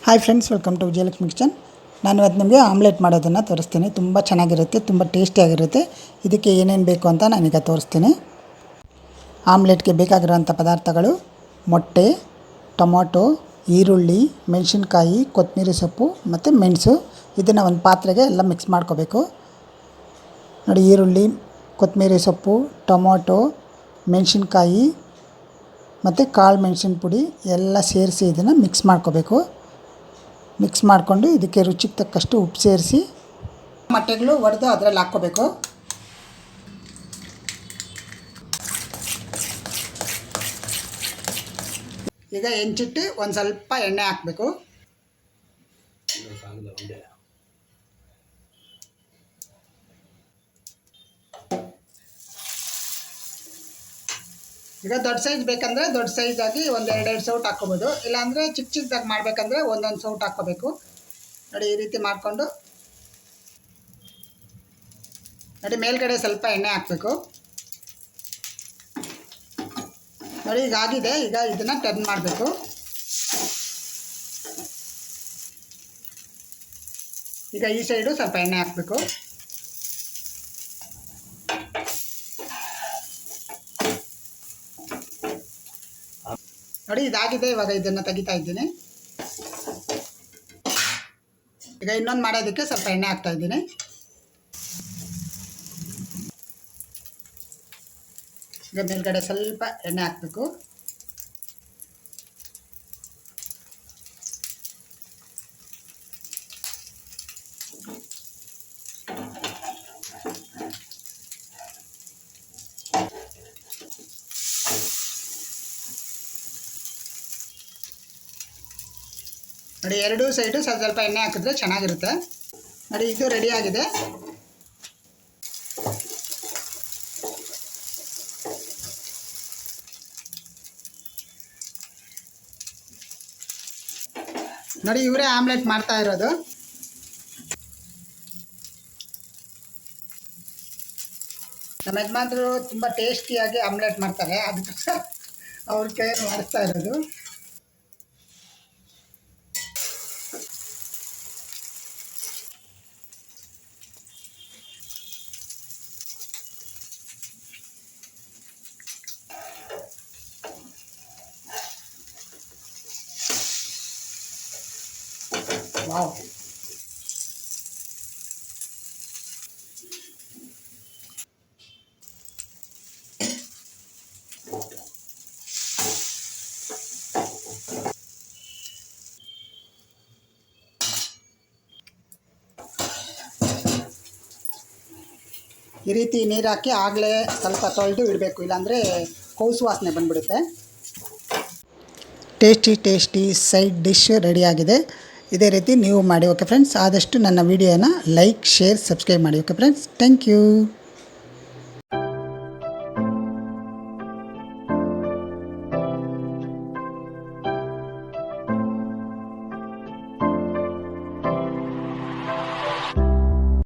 Hi friends, welcome to Vijayalakshmi kitchen. ನಾನು ಇವತ್ತು ನಿಮಗೆ ಆಮ್ಲೆಟ್ ಮಾಡೋದನ್ನು ತೋರಿಸ್ತೀನಿ. ತುಂಬ ಚೆನ್ನಾಗಿರುತ್ತೆ, ತುಂಬ ಟೇಸ್ಟಿಯಾಗಿರುತ್ತೆ. ಇದಕ್ಕೆ ಏನೇನು ಬೇಕು ಅಂತ ನಾನೀಗ ತೋರಿಸ್ತೀನಿ. ಆಮ್ಲೆಟ್ಗೆ ಬೇಕಾಗಿರುವಂಥ ಪದಾರ್ಥಗಳು: ಮೊಟ್ಟೆ, ಟೊಮೊಟೊ, ಈರುಳ್ಳಿ, ಮೆಣಸಿನ್ಕಾಯಿ, ಕೊತ್ತಂಬರಿ ಸೊಪ್ಪು ಮತ್ತು ಮೆಣಸು. ಇದನ್ನು ಒಂದು ಪಾತ್ರೆಗೆ ಎಲ್ಲ ಮಿಕ್ಸ್ ಮಾಡ್ಕೋಬೇಕು. ನೋಡಿ, ಈರುಳ್ಳಿ, ಕೊತ್ತಂಬರಿ ಸೊಪ್ಪು, ಟೊಮೊಟೊ, ಮೆಣಸಿನ್ಕಾಯಿ ಮತ್ತು ಕಾಳು ಮೆಣಸಿನ ಪುಡಿ ಎಲ್ಲ ಸೇರಿಸಿ ಇದನ್ನು ಮಿಕ್ಸ್ ಮಾಡ್ಕೋಬೇಕು. ಮಿಕ್ಸ್ ಮಾಡಿಕೊಂಡು ಇದಕ್ಕೆ ರುಚಿಗೆ ತಕ್ಕಷ್ಟು ಉಪ್ಪು ಸೇರಿಸಿ ಮೊಟ್ಟೆಗಳು ಒಡೆದು ಅದರಲ್ಲಿ ಹಾಕ್ಕೋಬೇಕು. ಈಗ ಹೆಂಚಿಟ್ಟು ಒಂದು ಸ್ವಲ್ಪ ಎಣ್ಣೆ ಹಾಕಬೇಕು. ಈಗ ದೊಡ್ಡ ಸೈಜ್ ಬೇಕಂದರೆ ದೊಡ್ಡ ಸೈಜಾಗಿ ಒಂದು 2 ಸೌಟ್ ಹಾಕ್ಕೋಬೋದು. ಇಲ್ಲಾಂದರೆ ಚಿಕ್ಕ ಚಿಕ್ಕದಾಗಿ ಮಾಡಬೇಕಂದ್ರೆ ಒಂದೊಂದು ಸೌಟ್ ಹಾಕ್ಕೋಬೇಕು. ನೋಡಿ, ಈ ರೀತಿ ಮಾಡಿಕೊಂಡು ನೋಡಿ ಮೇಲ್ಗಡೆ ಸ್ವಲ್ಪ ಎಣ್ಣೆ ಹಾಕಬೇಕು. ನೋಡಿ, ಈಗ ಆಗಿದೆ. ಈಗ ಇದನ್ನು ಟರ್ನ್ ಮಾಡಬೇಕು. ಈಗ ಈ ಸೈಡು ಸ್ವಲ್ಪ ಎಣ್ಣೆ ಹಾಕಬೇಕು. ನೋಡಿ, ಇದಾಗಿದೆ. ಇವಾಗ ಇದನ್ನು ತೆಗಿತಾ ಇದ್ದೀನಿ. ಈಗ ಇನ್ನೊಂದು ಮಾಡೋದಕ್ಕೆ ಸ್ವಲ್ಪ ಎಣ್ಣೆ ಹಾಕ್ತಾ ಇದ್ದೀನಿ. ಈಗ ಮೇಲ್ಗಡೆ ಸ್ವಲ್ಪ ಎಣ್ಣೆ ಹಾಕಬೇಕು. ನೋಡಿ, ಎರಡೂ ಸೈಡು ಸ್ವಲ್ಪ ಎಣ್ಣೆ ಹಾಕಿದ್ರೆ ಚೆನ್ನಾಗಿರುತ್ತೆ. ನೋಡಿ, ಇದು ರೆಡಿ ಆಗಿದೆ. ನೋಡಿ, ಇವರೇ ಆಮ್ಲೆಟ್ ಮಾಡ್ತಾ ಇರೋದು. ನಮ್ಮ ಯಜಮಾನರು ತುಂಬ ಟೇಸ್ಟಿಯಾಗಿ ಆಮ್ಲೆಟ್ ಮಾಡ್ತಾರೆ. ಅದಕ್ಕೋಸ್ಕರ ಅವ್ರ ಕೈ ಮಾಡಿಸ್ತಾ ಇರೋದು. ವಾವ್! ಈ ರೀತಿ ನೀರು ಹಾಕಿ ಆಗಲೇ ಸ್ವಲ್ಪ ತೊಳೆದು ಇಡಬೇಕು, ಇಲ್ಲಾಂದರೆ ಕೌಸು ವಾಸನೆ ಬಂದುಬಿಡುತ್ತೆ. ಟೇಸ್ಟಿ ಸೈಡ್ ಡಿಶ್ ರೆಡಿಯಾಗಿದೆ. ಇದೇ ರೀತಿ ನೀವು ಮಾಡಿ. ಓಕೆ ಫ್ರೆಂಡ್ಸ್, ಆದಷ್ಟು ನನ್ನ ವಿಡಿಯೋನ ಲೈಕ್, ಶೇರ್, ಸಬ್ಸ್ಕ್ರೈಬ್ ಮಾಡಿ. Okay friends, thank you.